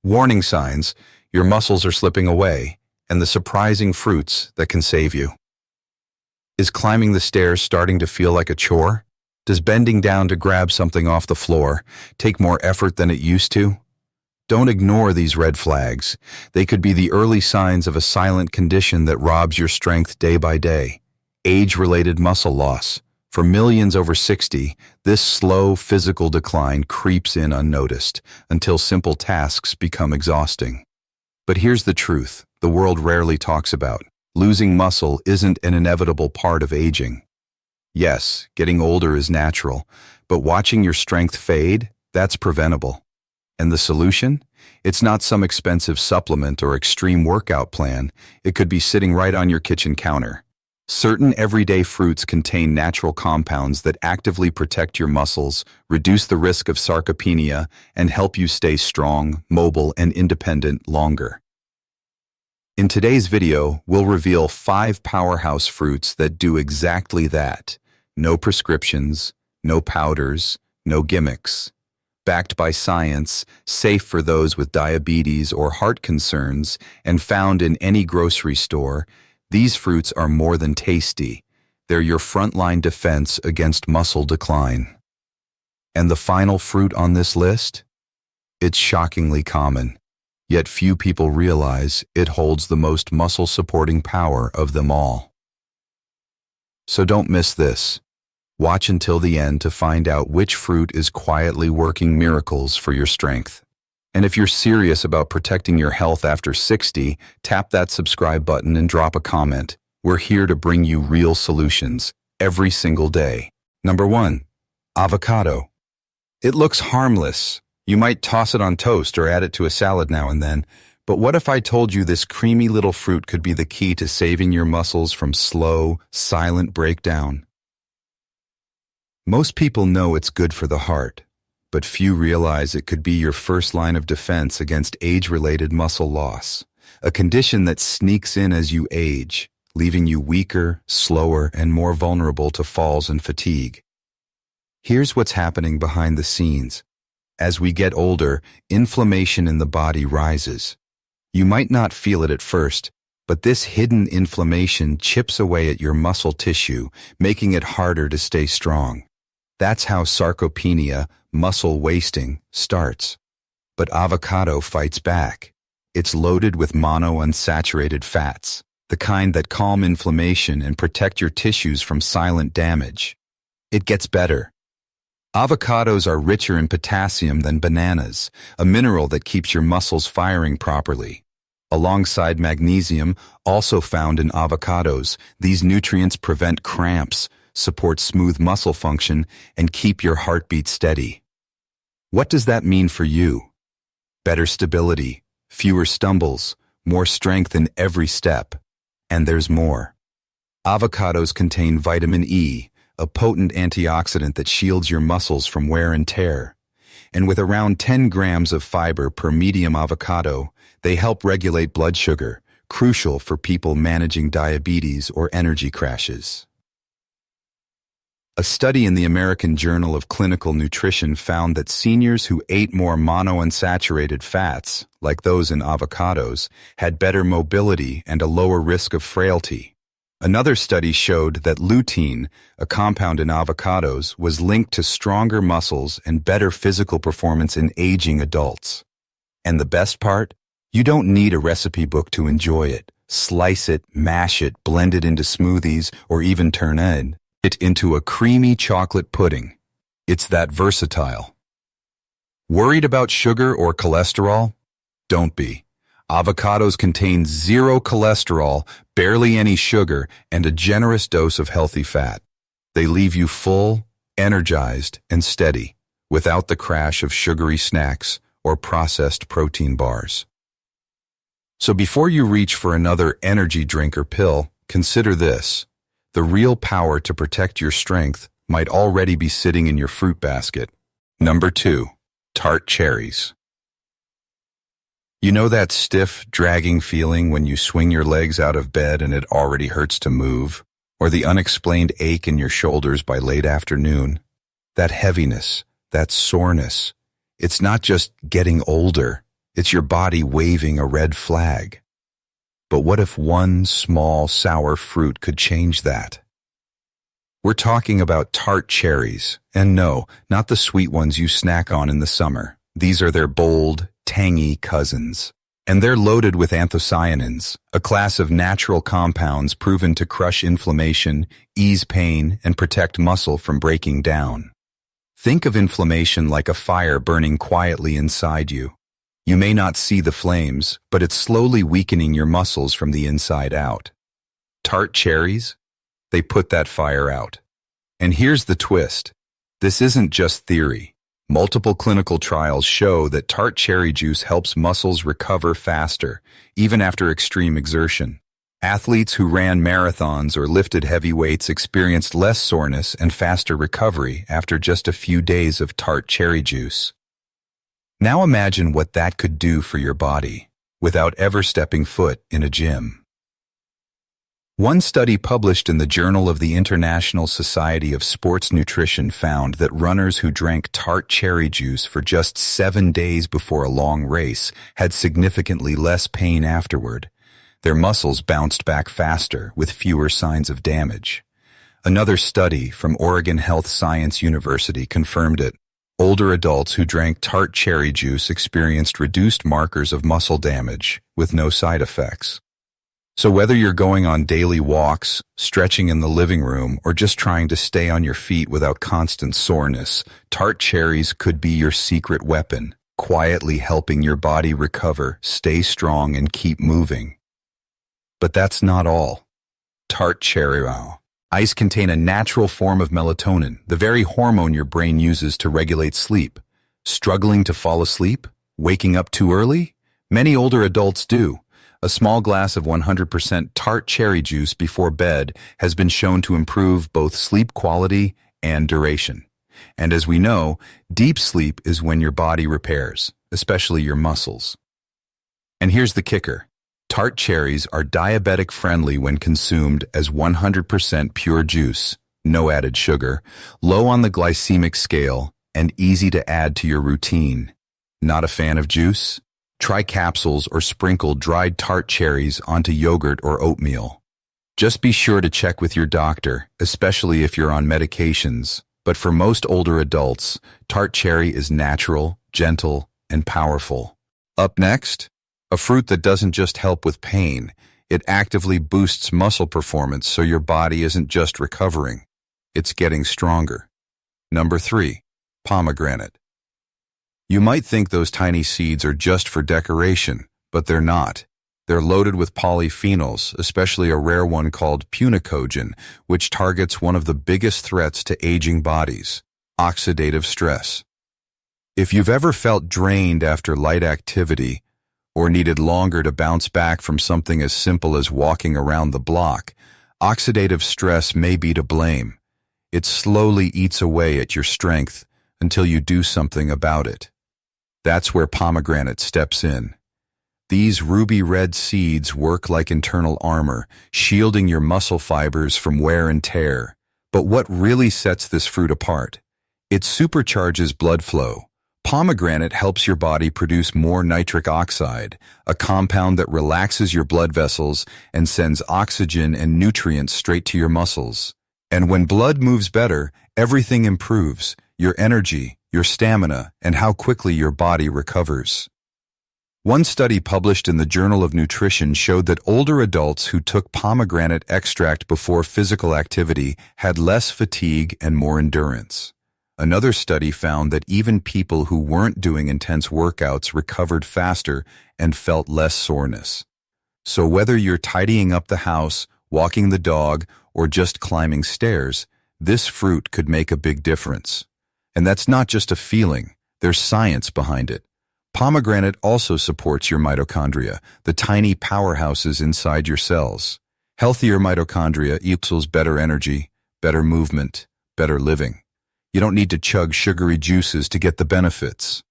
Warning signs: your muscles are slipping away, and the surprising fruits that can save you. Is climbing the stairs starting to feel like a chore? Does bending down to grab something off the floor take more effort than it used to? Don't ignore these red flags. They could be the early signs of a silent condition that robs your strength day by day. Age-related muscle loss. For millions over 60, this slow physical decline creeps in unnoticed until simple tasks become exhausting. But here's the truth the world rarely talks about. Losing muscle isn't an inevitable part of aging. Yes, getting older is natural, but watching your strength fade, that's preventable. And the solution? It's not some expensive supplement or extreme workout plan. It could be sitting right on your kitchen counter. Certain everyday fruits contain natural compounds that actively protect your muscles, reduce the risk of sarcopenia, and help you stay strong, mobile, and independent longer. In today's video, we'll reveal 5 powerhouse fruits that do exactly that. No prescriptions, no powders, no gimmicks. Backed by science, safe for those with diabetes or heart concerns, and found in any grocery store, these fruits are more than tasty. They're your frontline defense against muscle decline. And the final fruit on this list? It's shockingly common, yet few people realize it holds the most muscle-supporting power of them all. So don't miss this. Watch until the end to find out which fruit is quietly working miracles for your strength. And if you're serious about protecting your health after 60, tap that subscribe button and drop a comment. We're here to bring you real solutions every single day. Number 1, avocado. It looks harmless. You might toss it on toast or add it to a salad now and then. But what if I told you this creamy little fruit could be the key to saving your muscles from slow, silent breakdown? Most people know it's good for the heart, but few realize it could be your first line of defense against age-related muscle loss, a condition that sneaks in as you age, leaving you weaker, slower, and more vulnerable to falls and fatigue. Here's what's happening behind the scenes. As we get older, inflammation in the body rises. You might not feel it at first, but this hidden inflammation chips away at your muscle tissue, making it harder to stay strong. That's how sarcopenia, muscle wasting, starts. But avocado fights back. It's loaded with monounsaturated fats, the kind that calm inflammation and protect your tissues from silent damage. It gets better. Avocados are richer in potassium than bananas, a mineral that keeps your muscles firing properly. Alongside magnesium, also found in avocados, these nutrients prevent cramps, support smooth muscle function, and keep your heartbeat steady. What does that mean for you? Better stability, fewer stumbles, more strength in every step. And there's more. Avocados contain vitamin E, a potent antioxidant that shields your muscles from wear and tear. And with around 10 grams of fiber per medium avocado, they help regulate blood sugar, crucial for people managing diabetes or energy crashes. A study in the American Journal of Clinical Nutrition found that seniors who ate more monounsaturated fats, like those in avocados, had better mobility and a lower risk of frailty. Another study showed that lutein, a compound in avocados, was linked to stronger muscles and better physical performance in aging adults. And the best part? You don't need a recipe book to enjoy it. Slice it, mash it, blend it into smoothies, or even turn it into a creamy chocolate pudding. It's that versatile. Worried about sugar or cholesterol? Don't be. Avocados contain 0 cholesterol, barely any sugar, and a generous dose of healthy fat. They leave you full, energized, and steady, without the crash of sugary snacks or processed protein bars. So before you reach for another energy drink or pill, consider this. The real power to protect your strength might already be sitting in your fruit basket. Number 2, tart cherries. You know that stiff, dragging feeling when you swing your legs out of bed and it already hurts to move? Or the unexplained ache in your shoulders by late afternoon? That heaviness, that soreness. It's not just getting older. It's your body waving a red flag. But what if one small sour fruit could change that? We're talking about tart cherries, and no, not the sweet ones you snack on in the summer. These are their bold, tangy cousins. And they're loaded with anthocyanins, a class of natural compounds proven to crush inflammation, ease pain, and protect muscle from breaking down. Think of inflammation like a fire burning quietly inside you. You may not see the flames, but it's slowly weakening your muscles from the inside out. Tart cherries? They put that fire out. And here's the twist. This isn't just theory. Multiple clinical trials show that tart cherry juice helps muscles recover faster, even after extreme exertion. Athletes who ran marathons or lifted heavy weights experienced less soreness and faster recovery after just a few days of tart cherry juice. Now imagine what that could do for your body, without ever stepping foot in a gym. One study published in the Journal of the International Society of Sports Nutrition found that runners who drank tart cherry juice for just 7 days before a long race had significantly less pain afterward. Their muscles bounced back faster with fewer signs of damage. Another study from Oregon Health Science University confirmed it. Older adults who drank tart cherry juice experienced reduced markers of muscle damage with no side effects. So whether you're going on daily walks, stretching in the living room, or just trying to stay on your feet without constant soreness, tart cherries could be your secret weapon, quietly helping your body recover, stay strong, and keep moving. But that's not all. Tart cherry ice contain a natural form of melatonin, the very hormone your brain uses to regulate sleep. Struggling to fall asleep? Waking up too early? Many older adults do. A small glass of 100% tart cherry juice before bed has been shown to improve both sleep quality and duration. And as we know, deep sleep is when your body repairs, especially your muscles. And here's the kicker. Tart cherries are diabetic-friendly when consumed as 100% pure juice, no added sugar, low on the glycemic scale, and easy to add to your routine. Not a fan of juice? Try capsules or sprinkle dried tart cherries onto yogurt or oatmeal. Just be sure to check with your doctor, especially if you're on medications. But for most older adults, tart cherry is natural, gentle, and powerful. Up next, a fruit that doesn't just help with pain, it actively boosts muscle performance so your body isn't just recovering, it's getting stronger. Number 3, pomegranate. You might think those tiny seeds are just for decoration, but they're not. They're loaded with polyphenols, especially a rare one called punicogin, which targets one of the biggest threats to aging bodies, oxidative stress. If you've ever felt drained after light activity, or needed longer to bounce back from something as simple as walking around the block, oxidative stress may be to blame. It slowly eats away at your strength until you do something about it. That's where pomegranate steps in. These ruby red seeds work like internal armor, shielding your muscle fibers from wear and tear. But what really sets this fruit apart? It supercharges blood flow. Pomegranate helps your body produce more nitric oxide, a compound that relaxes your blood vessels and sends oxygen and nutrients straight to your muscles. And when blood moves better, everything improves: your energy, your stamina, and how quickly your body recovers. One study published in the Journal of Nutrition showed that older adults who took pomegranate extract before physical activity had less fatigue and more endurance. Another study found that even people who weren't doing intense workouts recovered faster and felt less soreness. So whether you're tidying up the house, walking the dog, or just climbing stairs, this fruit could make a big difference. And that's not just a feeling, there's science behind it. Pomegranate also supports your mitochondria, the tiny powerhouses inside your cells. Healthier mitochondria equals better energy, better movement, better living. You don't need to chug sugary juices to get the benefits.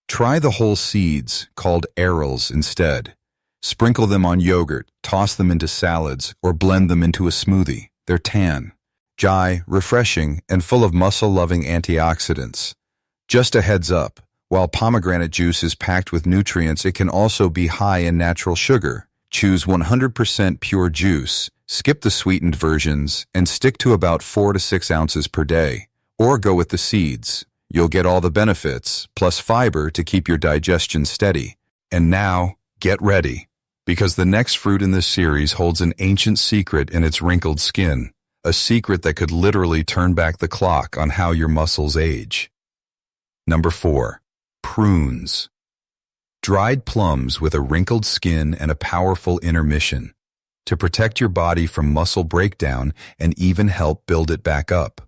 Try the whole seeds, called arils, instead. Sprinkle them on yogurt, toss them into salads, or blend them into a smoothie. They're tan, dry, refreshing, and full of muscle-loving antioxidants. Just a heads up, While pomegranate juice is packed with nutrients, it can also be high in natural sugar. Choose 100% pure juice, skip the sweetened versions, and stick to about 4 to 6 ounces per day. Or go with the seeds. You'll get all the benefits, plus fiber to keep your digestion steady. And now, get ready, because the next fruit in this series holds an ancient secret in its wrinkled skin, a secret that could literally turn back the clock on how your muscles age. Number 4. Prunes. Dried plums with a wrinkled skin and a powerful intermission to protect your body from muscle breakdown and even help build it back up.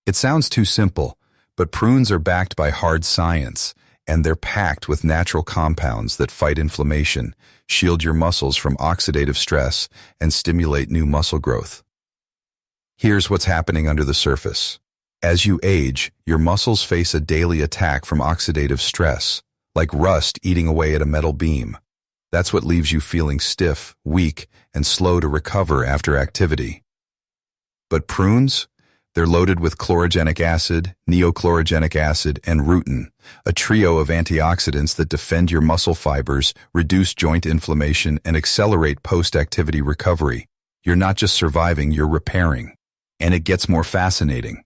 It sounds too simple, but prunes are backed by hard science, and they're packed with natural compounds that fight inflammation, shield your muscles from oxidative stress, and stimulate new muscle growth. Here's what's happening under the surface. As you age, your muscles face a daily attack from oxidative stress, like rust eating away at a metal beam. That's what leaves you feeling stiff, weak, and slow to recover after activity. But prunes? They're loaded with chlorogenic acid, neochlorogenic acid, and rutin, a trio of antioxidants that defend your muscle fibers, reduce joint inflammation, and accelerate post-activity recovery. You're not just surviving, you're repairing. And it gets more fascinating.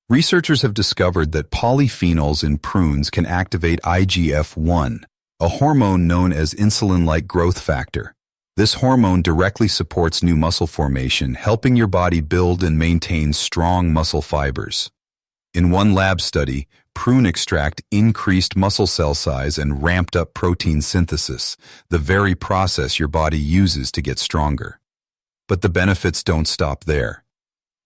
Researchers have discovered that polyphenols in prunes can activate IGF-1, a hormone known as insulin-like growth factor. This hormone directly supports new muscle formation, helping your body build and maintain strong muscle fibers. In one lab study, prune extract increased muscle cell size and ramped up protein synthesis, the very process your body uses to get stronger. But the benefits don't stop there.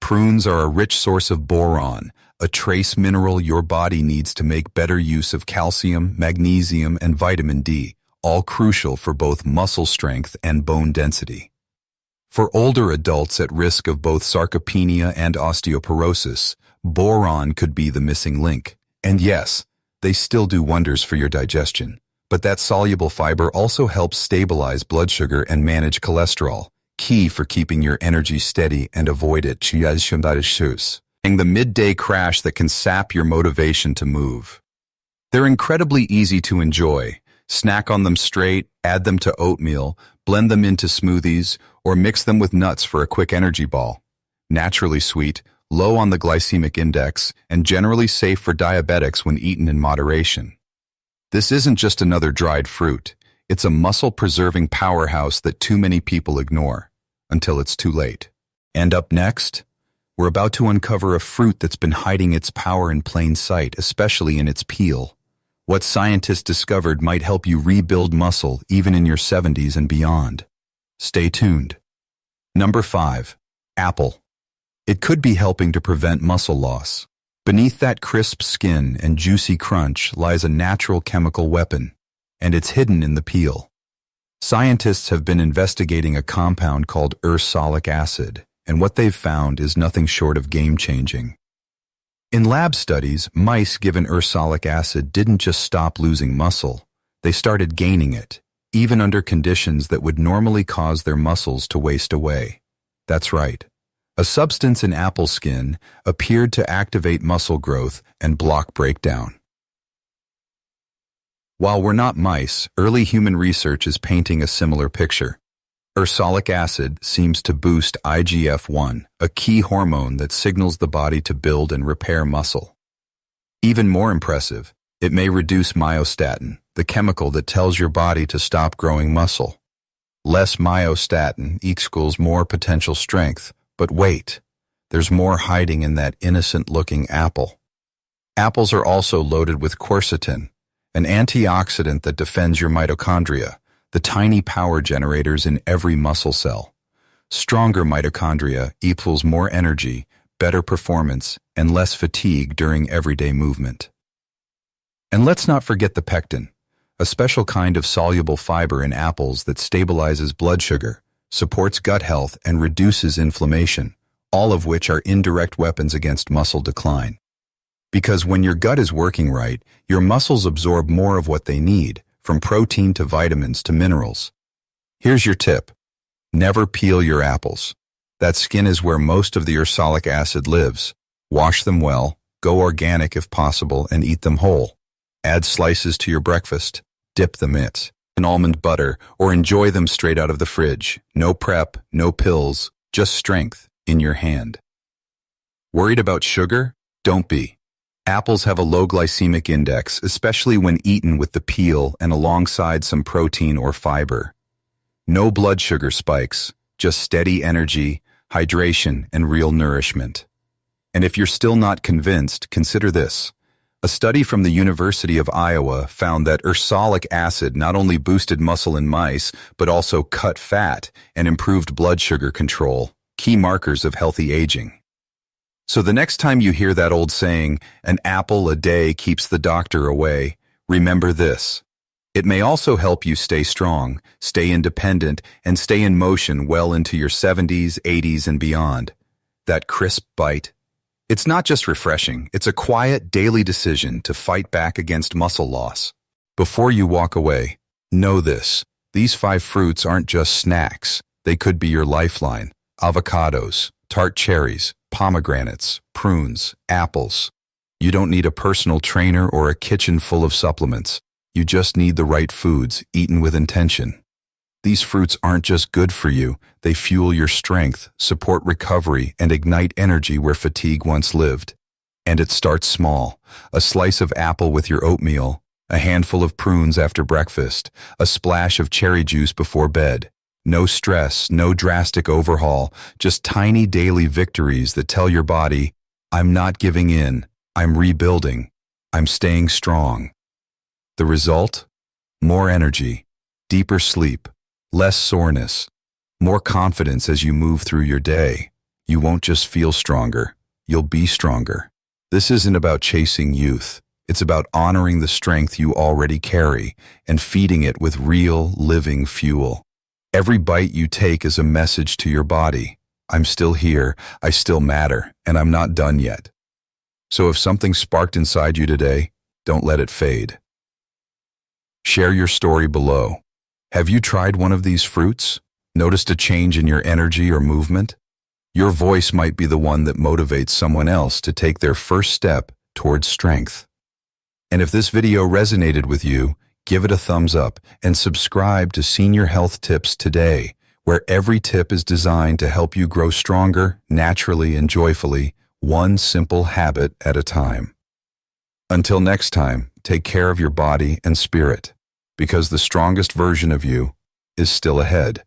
Prunes are a rich source of boron, a trace mineral your body needs to make better use of calcium, magnesium, and vitamin D, all crucial for both muscle strength and bone density. For older adults at risk of both sarcopenia and osteoporosis, boron could be the missing link. And yes, they still do wonders for your digestion. But that soluble fiber also helps stabilize blood sugar and manage cholesterol, key for keeping your energy steady and avoid it. The midday crash that can sap your motivation to move. They're incredibly easy to enjoy. Snack on them straight, add them to oatmeal, blend them into smoothies, or mix them with nuts for a quick energy ball. Naturally sweet, low on the glycemic index, and generally safe for diabetics when eaten in moderation. This isn't just another dried fruit. It's a muscle-preserving powerhouse that too many people ignore, until it's too late. And up next, we're about to uncover a fruit that's been hiding its power in plain sight, especially in its peel. What scientists discovered might help you rebuild muscle even in your 70s and beyond. Stay tuned. Number 5. Apple. It could be helping to prevent muscle loss. Beneath that crisp skin and juicy crunch lies a natural chemical weapon, and it's hidden in the peel. Scientists have been investigating a compound called ursolic acid, and what they've found is nothing short of game-changing. In lab studies, mice given ursolic acid didn't just stop losing muscle, they started gaining it, even under conditions that would normally cause their muscles to waste away. That's right. A substance in apple skin appeared to activate muscle growth and block breakdown. While we're not mice, early human research is painting a similar picture. Ursolic acid seems to boost IGF-1, a key hormone that signals the body to build and repair muscle. Even more impressive, it may reduce myostatin, the chemical that tells your body to stop growing muscle. Less myostatin equals more potential strength, but wait, there's more hiding in that innocent-looking apple. Apples are also loaded with quercetin, an antioxidant that defends your mitochondria, the tiny power generators in every muscle cell. Stronger mitochondria equals more energy, better performance, and less fatigue during everyday movement. And let's not forget the pectin, a special kind of soluble fiber in apples that stabilizes blood sugar, supports gut health, and reduces inflammation, all of which are indirect weapons against muscle decline. Because when your gut is working right, your muscles absorb more of what they need, from protein to vitamins to minerals. Here's your tip. Never peel your apples. That skin is where most of the ursolic acid lives. Wash them well, go organic if possible, and eat them whole. Add slices to your breakfast. Dip them in almond butter or enjoy them straight out of the fridge. No prep, no pills, just strength in your hand. Worried about sugar? Don't be. Apples have a low glycemic index, especially when eaten with the peel and alongside some protein or fiber. No blood sugar spikes, just steady energy, hydration, and real nourishment. And if you're still not convinced, consider this. A study from the University of Iowa found that ursolic acid not only boosted muscle in mice, but also cut fat and improved blood sugar control, key markers of healthy aging. So the next time you hear that old saying, an apple a day keeps the doctor away, remember this. It may also help you stay strong, stay independent, and stay in motion well into your 70s, 80s, and beyond. That crisp bite. It's not just refreshing, it's a quiet, daily decision to fight back against muscle loss. Before you walk away, know this. These 5 fruits aren't just snacks. They could be your lifeline. Avocados, tart cherries, pomegranates, prunes, apples. You don't need a personal trainer or a kitchen full of supplements. You just need the right foods, eaten with intention. These fruits aren't just good for you, they fuel your strength, support recovery, and ignite energy where fatigue once lived. And it starts small. A slice of apple with your oatmeal, a handful of prunes after breakfast, a splash of cherry juice before bed. No stress, no drastic overhaul, just tiny daily victories that tell your body, I'm not giving in, I'm rebuilding, I'm staying strong. The result? More energy, deeper sleep, less soreness, more confidence as you move through your day. You won't just feel stronger, you'll be stronger. This isn't about chasing youth. It's about honoring the strength you already carry and feeding it with real, living fuel. Every bite you take is a message to your body. I'm still here, I still matter, and I'm not done yet. So if something sparked inside you today, don't let it fade. Share your story below. Have you tried one of these fruits? Noticed a change in your energy or movement? Your voice might be the one that motivates someone else to take their first step towards strength. And if this video resonated with you, give it a thumbs up and subscribe to Senior Health Tips today, where every tip is designed to help you grow stronger, naturally and joyfully, one simple habit at a time. Until next time, take care of your body and spirit, because the strongest version of you is still ahead.